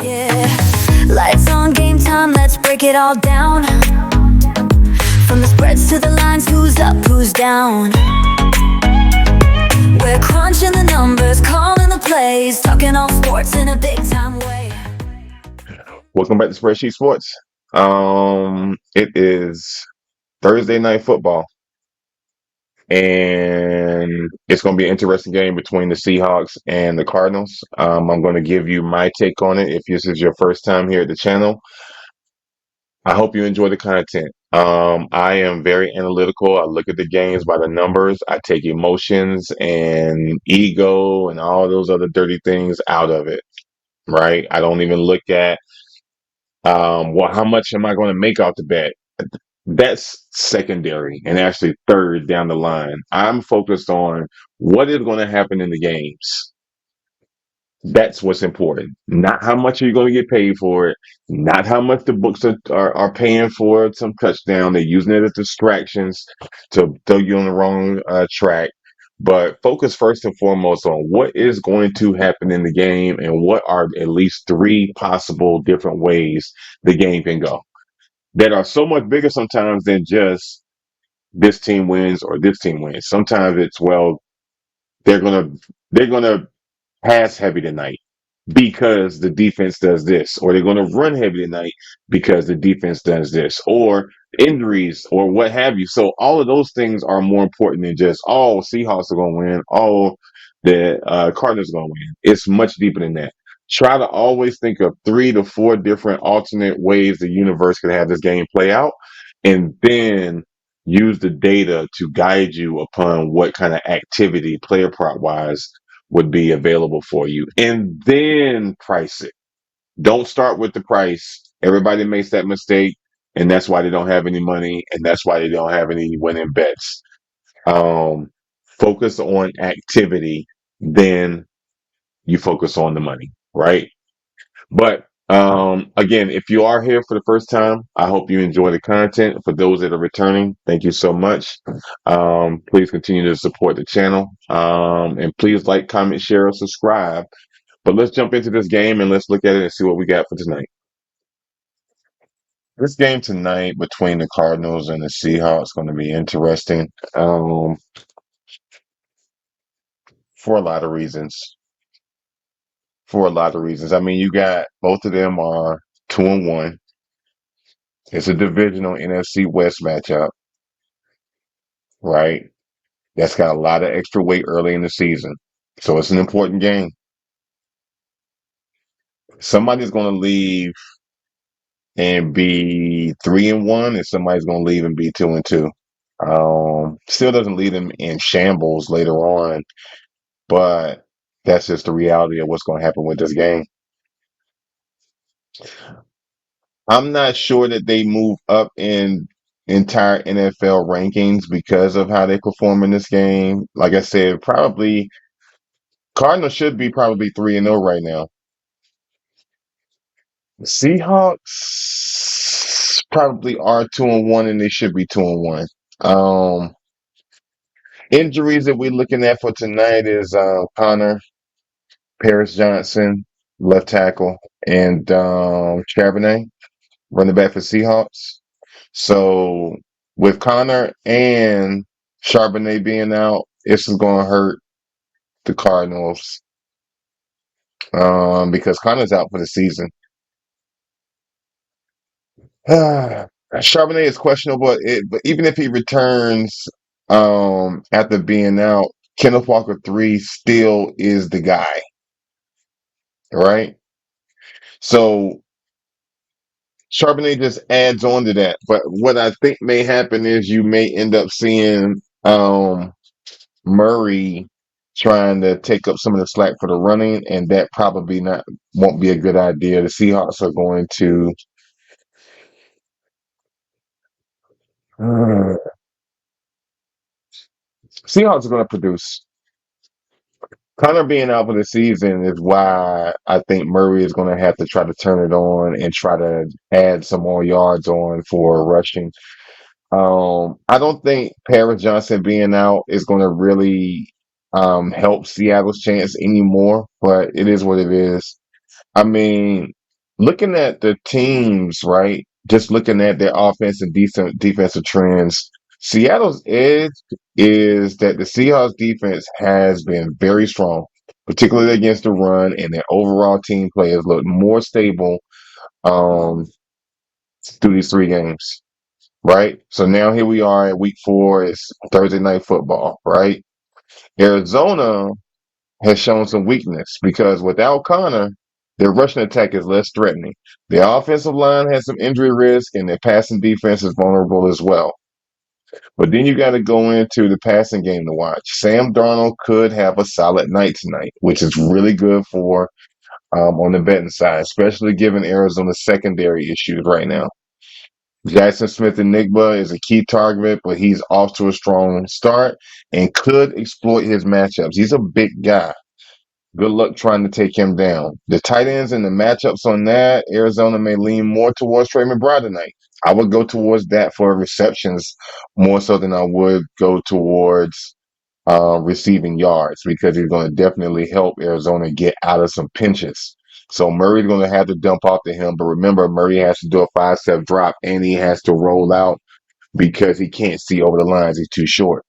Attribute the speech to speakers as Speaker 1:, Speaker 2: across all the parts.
Speaker 1: Yeah, lights on, game time, let's break it all down. From the spreads to the lines, who's up, who's down. We're crunching the numbers, calling the plays, talking all sports in a big time way.
Speaker 2: Welcome back to Spreadsheet Sports. It is Thursday night football, and it's going to be an interesting game between the Seahawks and the Cardinals. I'm going to give you my take on it. If this is your first time here at the channel, I hope you enjoy the content. I am very analytical. I look at the games by the numbers. I take emotions and ego and all those other dirty things out of it, right? I don't even look at how much am I going to make off the bet? That's secondary and actually third down the line. I'm focused on what is going to happen in the games. That's what's important. Not how much are you going to get paid for it. Not how much the books are paying for some touchdown. They're using it as distractions to throw you on the wrong track. But focus first and foremost on what is going to happen in the game and what are at least three possible different ways the game can go that are so much bigger sometimes than just this team wins or this team wins. Sometimes it's, well, they're gonna pass heavy tonight because the defense does this, or they're gonna run heavy tonight because the defense does this, or injuries or what have you. So all of those things are more important than just, oh, Seahawks are gonna win, oh, the Cardinals are gonna win. It's much deeper than that. Try to always think of 3 to 4 different alternate ways the universe could have this game play out, and then use the data to guide you upon what kind of activity, player prop wise, would be available for you, and then price it. Don't start with the price. Everybody makes that mistake, and that's why they don't have any money, and that's why they don't have any winning bets. Um, Focus on activity, then you focus on the money, right? But again, if you are here for the first time, I hope you enjoy the content. For those that are returning, thank you so much. Please continue to support the channel. And please like, comment, share, or subscribe. But let's jump into this game and let's look at it and see what we got for tonight. This game tonight between the Cardinals and the Seahawks is going to be interesting for a lot of reasons. For a lot of reasons. I mean, you got both of them are 2-1. It's a divisional NFC West matchup, right? That's got a lot of extra weight early in the season. So it's an important game. Somebody's going to leave and be 3-1, and somebody's going to leave and be 2-2. Still doesn't leave them in shambles later on, but that's just the reality of what's going to happen with this game. I'm not sure that they move up in entire NFL rankings because of how they perform in this game. Like I said, probably Cardinals should be probably 3-0 right now. The Seahawks probably are 2-1, and they should be 2-1. Injuries that we're looking at for tonight is Connor, Paris Johnson, left tackle, and Charbonnet, running back for Seahawks. So with Connor and Charbonnet being out, this is going to hurt the Cardinals because Connor's out for the season. Charbonnet is questionable, but even if he returns after being out, Kenneth Walker 3 still is the guy, right? So Charbonnet just adds on to that. But what I think may happen is you may end up seeing Murray trying to take up some of the slack for the running, and that probably won't be a good idea. The Seahawks are going to Seahawks are going to produce. Connor being out for the season is why I think Murray is going to have to try to turn it on and try to add some more yards on for rushing. I don't think Paris Johnson being out is going to really help Seattle's chance anymore, but it is what it is. I mean, looking at the teams, right? Just looking at their offense and defensive trends, Seattle's edge is that the Seahawks defense has been very strong, particularly against the run, and their overall team play has looked more stable um, through these 3 games, right? So now here we are in week 4. It's Thursday night football, right? Arizona has shown some weakness because without Connor, their rushing attack is less threatening. Their offensive line has some injury risk, and their passing defense is vulnerable as well. But then you got to go into the passing game to watch. Sam Darnold could have a solid night tonight, which is really good for on the betting side, especially given Arizona's secondary issues right now. Jackson Smith and Nigba is a key target, but he's off to a strong start and could exploit his matchups. He's a big guy. Good luck trying to take him down. The tight ends and the matchups on that, Arizona may lean more towards Trey McBride tonight. I would go towards that for receptions more so than I would go towards receiving yards because he's going to definitely help Arizona get out of some pinches. So Murray's going to have to dump off to him. But remember, Murray has to do a 5-step drop and he has to roll out because he can't see over the lines. He's too short.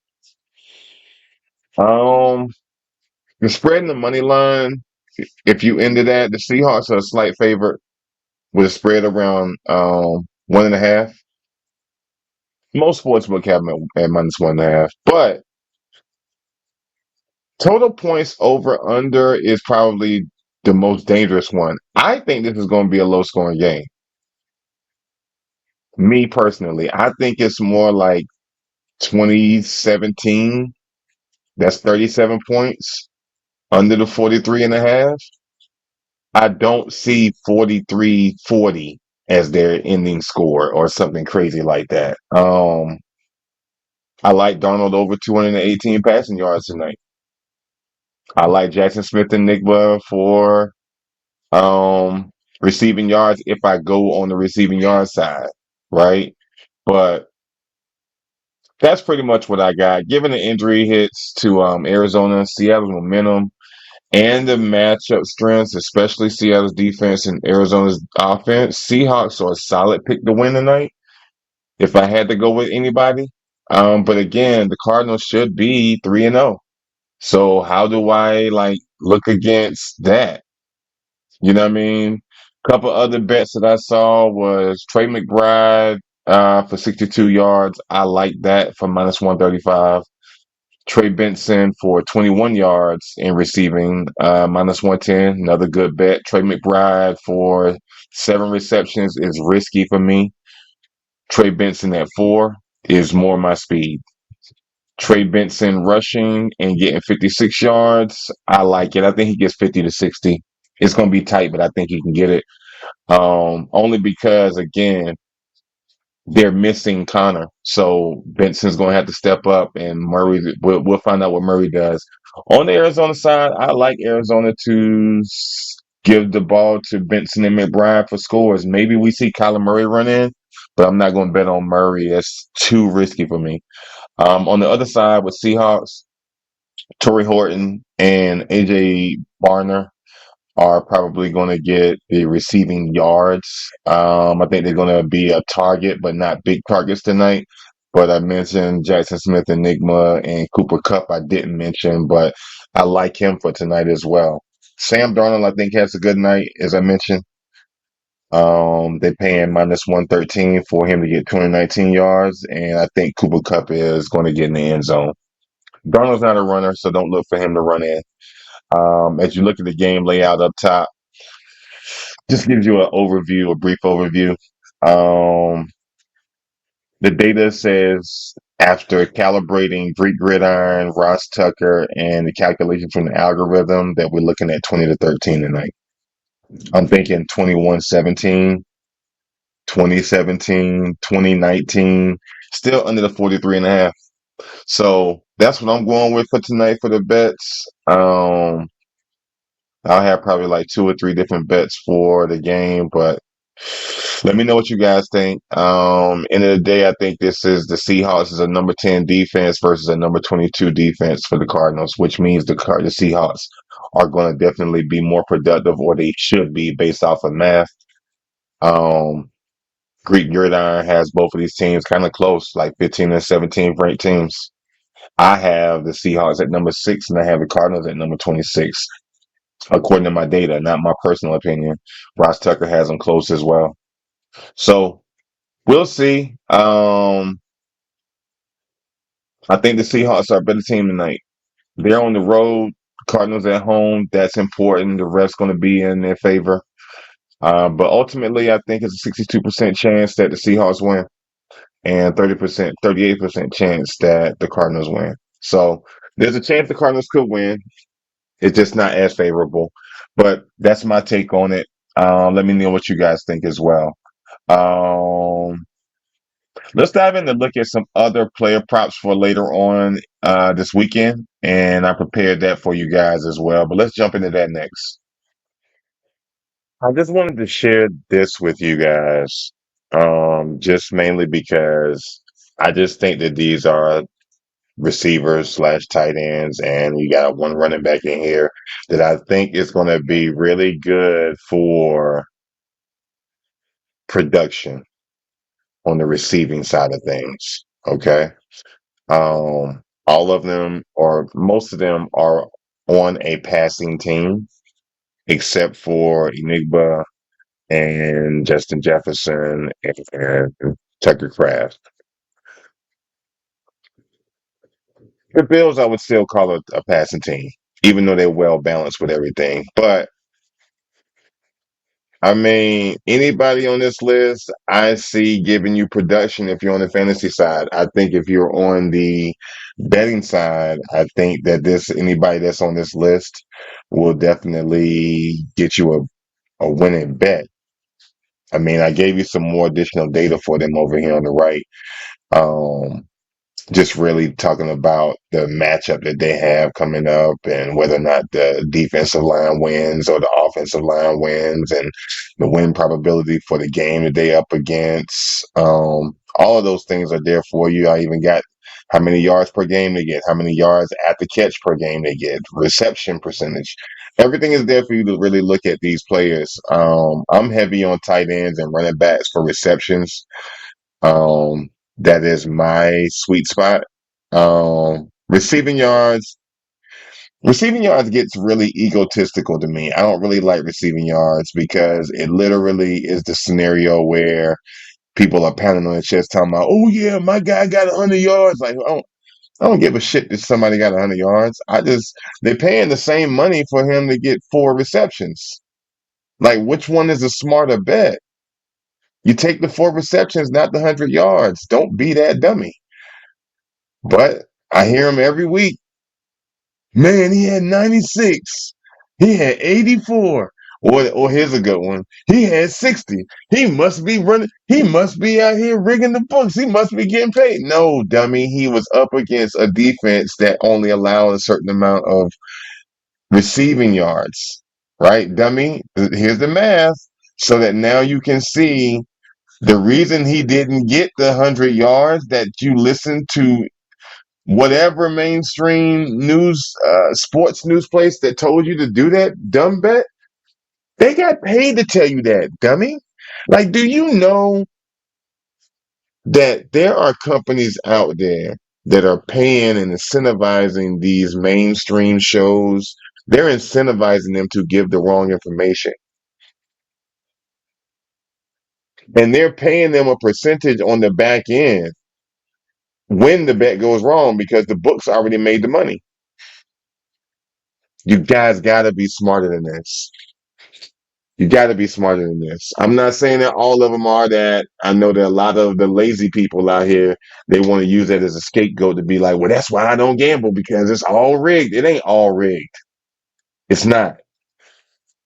Speaker 2: The spread in the money line, if you into that, the Seahawks are a slight favorite with a spread around 1.5. Most sportsbook have them at -1.5. But total points over under is probably the most dangerous one. I think this is going to be a low scoring game. Me personally, I think it's more like 2017. That's 37 points under the 43.5. I don't see 43-40 as their ending score or something crazy like that. I like Darnold over 218 passing yards tonight. I like Jackson Smith and Nigba for receiving yards if I go on the receiving yard side, right? But that's pretty much what I got. Given the injury hits to Arizona, Seattle's momentum, and the matchup strengths, especially Seattle's defense and Arizona's offense, Seahawks are a solid pick to win tonight if I had to go with anybody. But again, the Cardinals should be 3-0. So how do I look against that? You know what I mean? A couple other bets that I saw was Trey McBride for 62 yards. I like that for -135. Trey Benson for 21 yards in receiving, -110. Another good bet. Trey McBride for 7 receptions is risky for me. Trey Benson at 4 is more my speed. Trey Benson rushing and getting 56 yards. I like it. I think he gets 50 to 60. It's going to be tight, but I think he can get it. Only because, again, they're missing Connor. So Benson's going to have to step up, and Murray, we'll find out what Murray does. On the Arizona side, I like Arizona to give the ball to Benson and McBride for scores. Maybe we see Kyler Murray run in, but I'm not going to bet on Murray. That's too risky for me. On the other side with Seahawks, Torrey Horton and AJ Barner are probably going to get the receiving yards. I think they're going to be a target, but not big targets tonight. But I mentioned Jackson Smith, Enigma, and Cooper Kupp I didn't mention, but I like him for tonight as well. Sam Darnold, I think, has a good night, as I mentioned. They're paying -113 for him to get 219 yards, and I think Cooper Kupp is going to get in the end zone. Darnold's not a runner, so don't look for him to run in. As you look at the game layout up top, just gives you an overview, a brief overview. The data says after calibrating Greek Gridiron, Ross Tucker, and the calculation from the algorithm that we're looking at 20 to 13 tonight. I'm thinking 21-17, 2017, 2019, still under the 43.5. So that's what I'm going with for tonight for the bets. I'll have probably like 2 or 3 different bets for the game, but let me know what you guys think. End of the day, I think the Seahawks is a number 10 defense versus a number 22 defense for the Cardinals, which means the Seahawks are going to definitely be more productive, or they should be based off of math. Um, Greek Gridiron has both of these teams kind of close, like 15 and 17 ranked teams. I have the Seahawks at number 6, and I have the Cardinals at number 26, according to my data, not my personal opinion. Ross Tucker has them close as well. So we'll see. I think the Seahawks are a better team tonight. They're on the road. Cardinals at home. That's important. The rest going to be in their favor. But ultimately, I think it's a 62% chance that the Seahawks win and 30%, 38% chance that the Cardinals win. So there's a chance the Cardinals could win. It's just not as favorable. But that's my take on it. Let me know what you guys think as well. Um, let's dive in and look at some other player props for later on this weekend. And I prepared that for you guys as well. But let's jump into that next. I just wanted to share this with you guys, just mainly because I just think that these are receivers slash tight ends, and you got one running back in here that I think is going to be really good for production on the receiving side of things. Okay. All of them, or most of them, are on a passing team, except for Enigma and Justin Jefferson and Tucker Craft. The Bills, I would still call it a passing team, even though they're well balanced with everything. But I mean, anybody on this list, I see giving you production if you're on the fantasy side. I think if you're on the betting side, I think that anybody that's on this list will definitely get you a winning bet. I mean, I gave you some more additional data for them over here on the right. Um, just really talking about the matchup that they have coming up and whether or not the defensive line wins or the offensive line wins and the win probability for the game that they up against. All of those things are there for you. I even got how many yards per game they get, how many yards at the catch per game they get, reception percentage. Everything is there for you to really look at these players. I'm heavy on tight ends and running backs for receptions. That is my sweet spot. Receiving yards. Receiving yards gets really egotistical to me. I don't really like receiving yards because it literally is the scenario where people are pounding on their chest talking about, oh yeah, my guy got 100 yards. Like, I don't give a shit that somebody got 100 yards. They're paying the same money for him to get 4 receptions. Like, which one is a smarter bet? You take the 4 receptions, not the 100 yards. Don't be that dummy. But I hear him every week. Man, he had 96. He had 84. Or here's a good one. He had 60. He must be running. He must be out here rigging the books. He must be getting paid. No, dummy. He was up against a defense that only allowed a certain amount of receiving yards. Right, dummy? Here's the math so that now you can see the reason he didn't get the 100 yards that you listened to whatever mainstream sports news place that told you to do that dumb bet, they got paid to tell you that, dummy. Like, do you know that there are companies out there that are paying and incentivizing these mainstream shows? They're incentivizing them to give the wrong information. And they're paying them a percentage on the back end when the bet goes wrong because the books already made the money. You guys got to be smarter than this. You got to be smarter than this. I'm not saying that all of them are that. I know that a lot of the lazy people out here, they want to use that as a scapegoat to be like, well, that's why I don't gamble because it's all rigged. It ain't all rigged. It's not.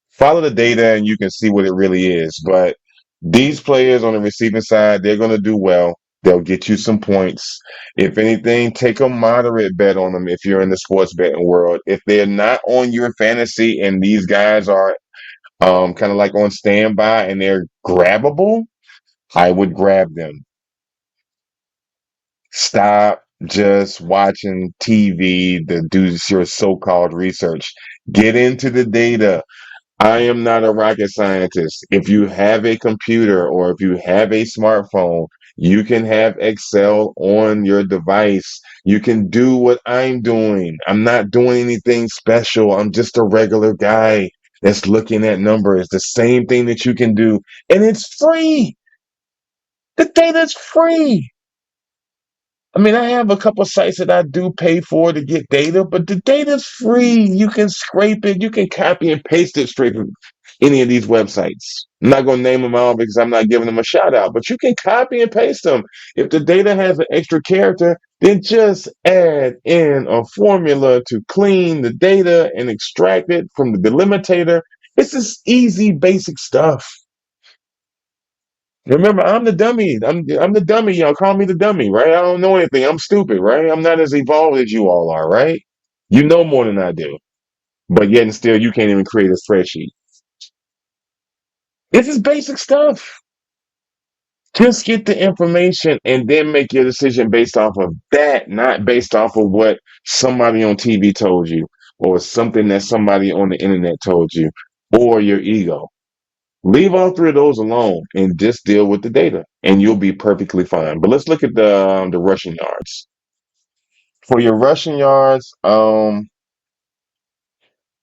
Speaker 2: Follow the data and you can see what it really is. But these players on the receiving side, they're going to do well. They'll get you some points. If anything, take a moderate bet on them if you're in the sports betting world. If they're not on your fantasy and these guys are kind of like on standby and they're grabbable, I would grab them. Stop just watching TV to do your so-called research. Get into the data. I am not a rocket scientist. If you have a computer or if you have a smartphone, you can have Excel on your device. You can do what I'm doing. I'm not doing anything special. I'm just a regular guy that's looking at numbers. The same thing that you can do. And it's free. The data's free. I mean, I have a couple sites that I do pay for to get data, but the data's free. You can scrape it. You can copy and paste it straight from any of these websites. I'm not going to name them all because I'm not giving them a shout out, but you can copy and paste them. If the data has an extra character, then just add in a formula to clean the data and extract it from the delimitator. It's just easy, basic stuff. Remember, I'm the dummy. I'm the dummy. Y'all call me the dummy, right? I don't know anything. I'm stupid, right? I'm not as evolved as you all are, right? You know more than I do, but yet and still, you can't even create a spreadsheet. This is basic stuff. Just get the information and then make your decision based off of that, not based off of what somebody on TV told you or something that somebody on the internet told you or your ego. Leave all three of those alone and just deal with the data, and you'll be perfectly fine. But let's look at the rushing yards. For your rushing yards,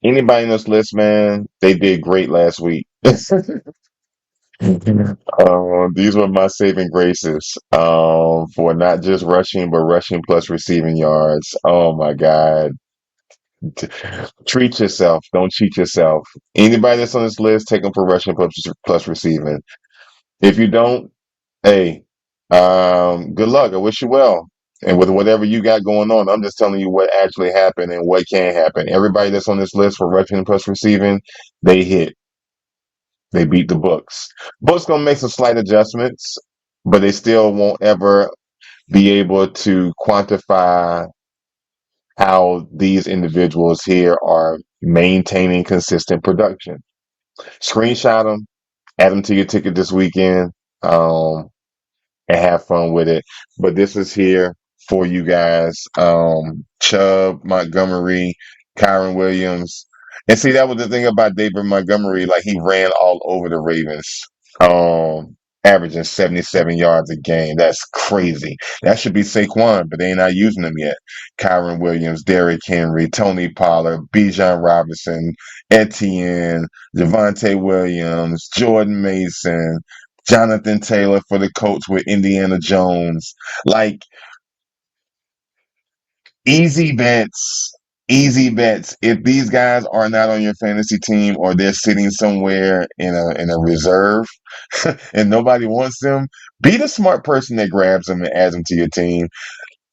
Speaker 2: anybody in this list, man, they did great last week. These were my saving graces for not just rushing, but rushing plus receiving yards. Oh my God. Treat yourself. Don't cheat yourself. Anybody that's on this list, take them for rushing plus receiving. If you don't, hey, good luck. I wish you well. And with whatever you got going on, I'm just telling you what actually happened and what can happen. Everybody that's on this list for rushing plus receiving, they hit. They beat the books. Books gonna make some slight adjustments, but they still won't ever be able to quantify how these individuals here are maintaining consistent production. Screenshot them, add them to your ticket this weekend. And have fun with it. But this is here for you guys. Chubb, Montgomery, Kyron Williams. And see, that was the thing about David Montgomery. Like, he ran all over the Ravens, averaging 77 yards a game. That's crazy. That should be Saquon, but they ain't not using him yet. Kyron Williams, Derrick Henry, Tony Pollard, Bijan Robinson, Etienne, Javonte Williams, Jordan Mason, Jonathan Taylor for the coach with Indiana Jones. Like, easy bets, easy bets. If these guys are not on your fantasy team or they're sitting somewhere in a reserve and nobody wants them, be the smart person that grabs them and adds them to your team.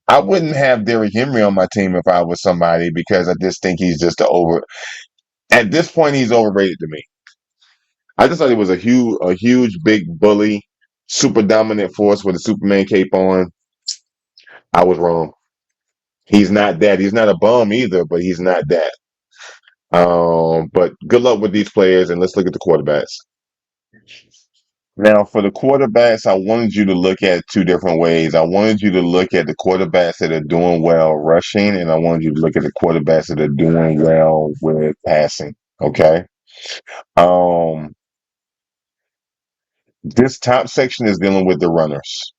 Speaker 2: I wouldn't have Derrick Henry on my team if I was somebody because I just think he's just at this point, he's overrated to me. I just thought he was a huge, big bully, super dominant force with a Superman cape on. I was wrong. He's not that. He's not a bum either, but he's not that. But good luck with these players, and let's look at the quarterbacks. Now, for the quarterbacks, I wanted you to look at two different ways. I wanted you to look at the quarterbacks that are doing well rushing, and I wanted you to look at the quarterbacks that are doing well with passing. Okay. Um, this top section is dealing with the runners.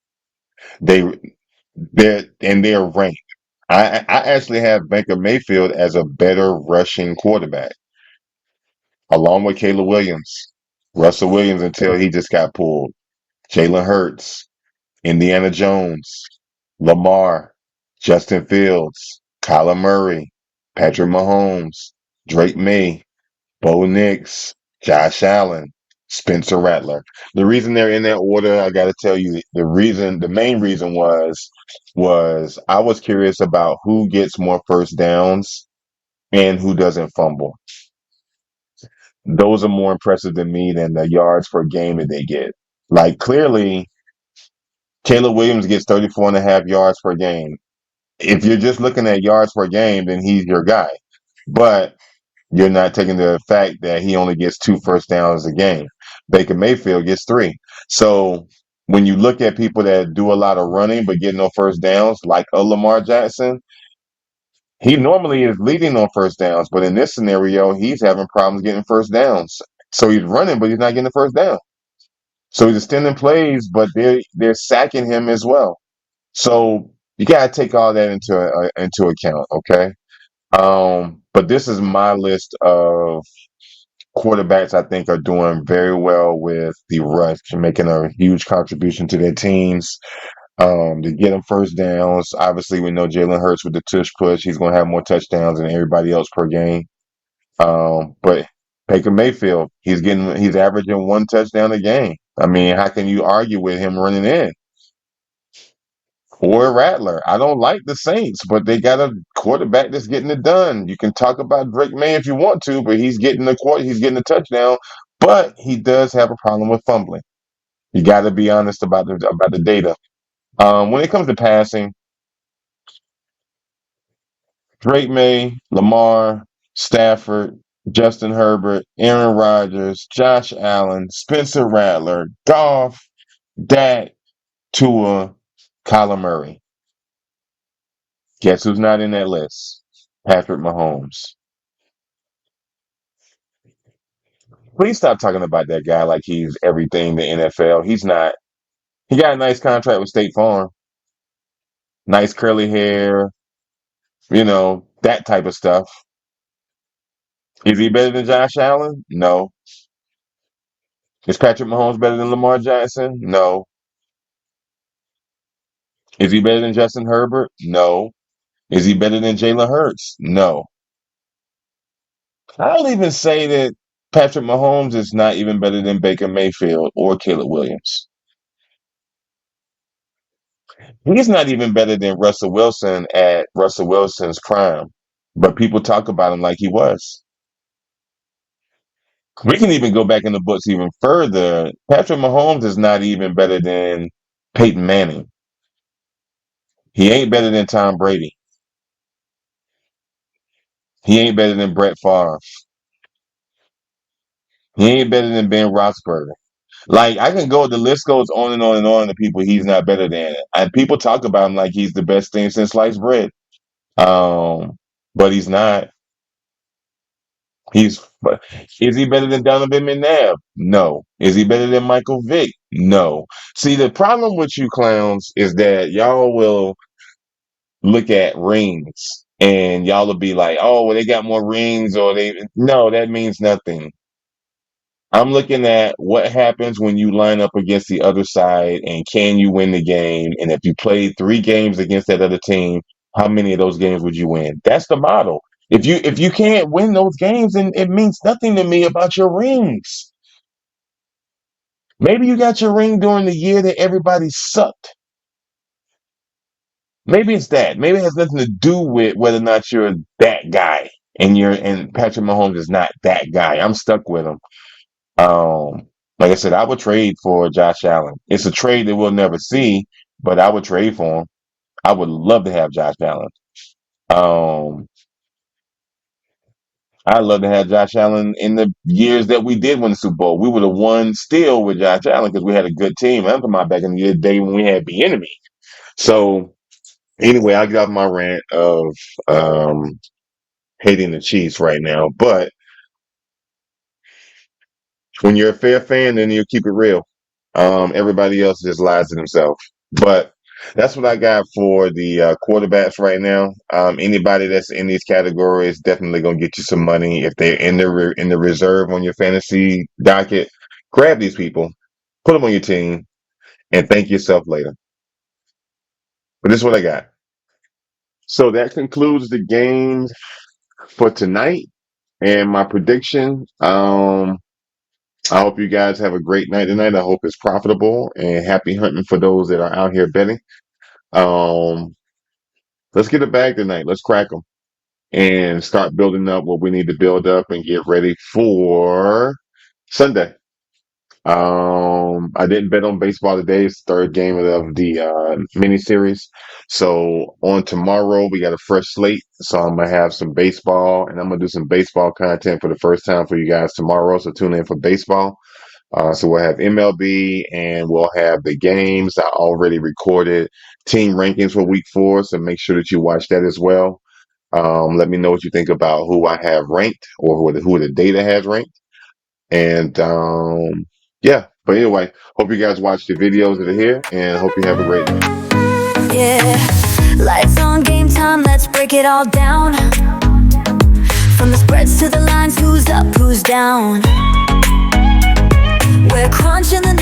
Speaker 2: They they're ranked. I actually have Baker Mayfield as a better rushing quarterback, along with Caleb Williams, Russell Williams until he just got pulled, Jalen Hurts, Indiana Jones, Lamar, Justin Fields, Kyler Murray, Patrick Mahomes, Drake May, Bo Nix, Josh Allen, Spencer Rattler. The reason they're in that order, I got to tell you, the main reason was I was curious about who gets more first downs and who doesn't fumble. Those are more impressive to me than the yards per game that they get. Like, clearly, Caleb Williams gets 34 and a half yards per game. If you're just looking at yards per game, then he's your guy. But you're not taking the fact that he only gets 2 first downs a game. Baker Mayfield gets 3. So when you look at people that do a lot of running but get no first downs, like a Lamar Jackson, He normally is leading on first downs, but in this scenario, he's having problems getting first downs. So he's running, but he's not getting the first down. So he's extending plays, but they're sacking him as well. So you gotta take all that into account, okay? But this is my list of quarterbacks I think are doing very well with the rush and making a huge contribution to their teams. To get them first downs. Obviously, we know Jalen Hurts with the tush push. He's going to have more touchdowns than everybody else per game. But Baker Mayfield, he's averaging one touchdown a game. I mean, how can you argue with him running in? Or Rattler. I don't like the Saints, but they got a quarterback that's getting it done. You can talk about Drake May if you want to, but he's getting the touchdown. But he does have a problem with fumbling. You got to be honest about the data. When it comes to passing, Drake May, Lamar, Stafford, Justin Herbert, Aaron Rodgers, Josh Allen, Spencer Rattler, Goff, Dak, Tua, Kyler Murray. Guess who's not in that list? Patrick Mahomes. Please stop talking about that guy like he's everything in the NFL. He's not. He got a nice contract with State Farm. Nice curly hair, that type of stuff. Is he better than Josh Allen? No. Is Patrick Mahomes better than Lamar Jackson? No. Is he better than Justin Herbert? No. Is he better than Jalen Hurts? No. I'll even say that Patrick Mahomes is not even better than Baker Mayfield or Caleb Williams. He's not even better than Russell Wilson at Russell Wilson's prime, but people talk about him like he was. We can even go back in the books even further. Patrick Mahomes is not even better than Peyton Manning. He ain't better than Tom Brady. He ain't better than Brett Favre. He ain't better than Ben Roethlisberger. Like I can go, the list goes on and on and on. The people he's not better than, and people talk about him like he's the best thing since sliced bread. Um, but he's not. But is he better than Donovan McNabb? No. Is he better than Michael Vick? No. See, the problem with you clowns is that y'all will look at rings and y'all will be like, oh, well, they got more rings, or no, that means nothing. I'm looking at what happens when you line up against the other side and can you win the game? And if you played 3 games against that other team, how many of those games would you win? That's the model. If you can't win those games, then it means nothing to me about your rings. Maybe you got your ring during the year that everybody sucked. Maybe it's that. Maybe it has nothing to do with whether or not you're that guy. And Patrick Mahomes is not that guy. I'm stuck with him. Like I said, I would trade for Josh Allen. It's a trade that we'll never see, but I would trade for him. I would love to have Josh Allen. Um, I'd love to have Josh Allen in the years that we did win the Super Bowl. We would have won still with Josh Allen because we had a good team. I'm talking about back in the day when we had the enemy. So anyway, I'll get off my rant of um, hating the Chiefs right now. But when you're a fair fan, then you keep it real. Everybody else just lies to themselves. But that's what I got for the quarterbacks right now. Anybody that's in these categories definitely gonna get you some money if they're in the reserve on your fantasy docket. Grab these people, put them on your team, and thank yourself later. But this is what I got. So that concludes the games for tonight and my prediction. I hope you guys have a great night tonight. I hope it's profitable and happy hunting for those that are out here betting. Um, let's get a bag tonight. Let's crack them and start building up what we need to build up and get ready for Sunday. I didn't bet on baseball today. It's the third game of the mini series. So on tomorrow we got a fresh slate. So I'm gonna have some baseball and I'm gonna do some baseball content for the first time for you guys tomorrow. So tune in for baseball. So we'll have MLB and we'll have the games. I already recorded team rankings for week 4, so make sure that you watch that as well. Let me know what you think about who I have ranked or who the data has ranked. And yeah, but anyway, hope you guys watch the videos that are here and hope you have a great night.
Speaker 1: Yeah, lights on, game time, let's break it all down. From the spreads to the lines, who's up, who's down. We're crunching the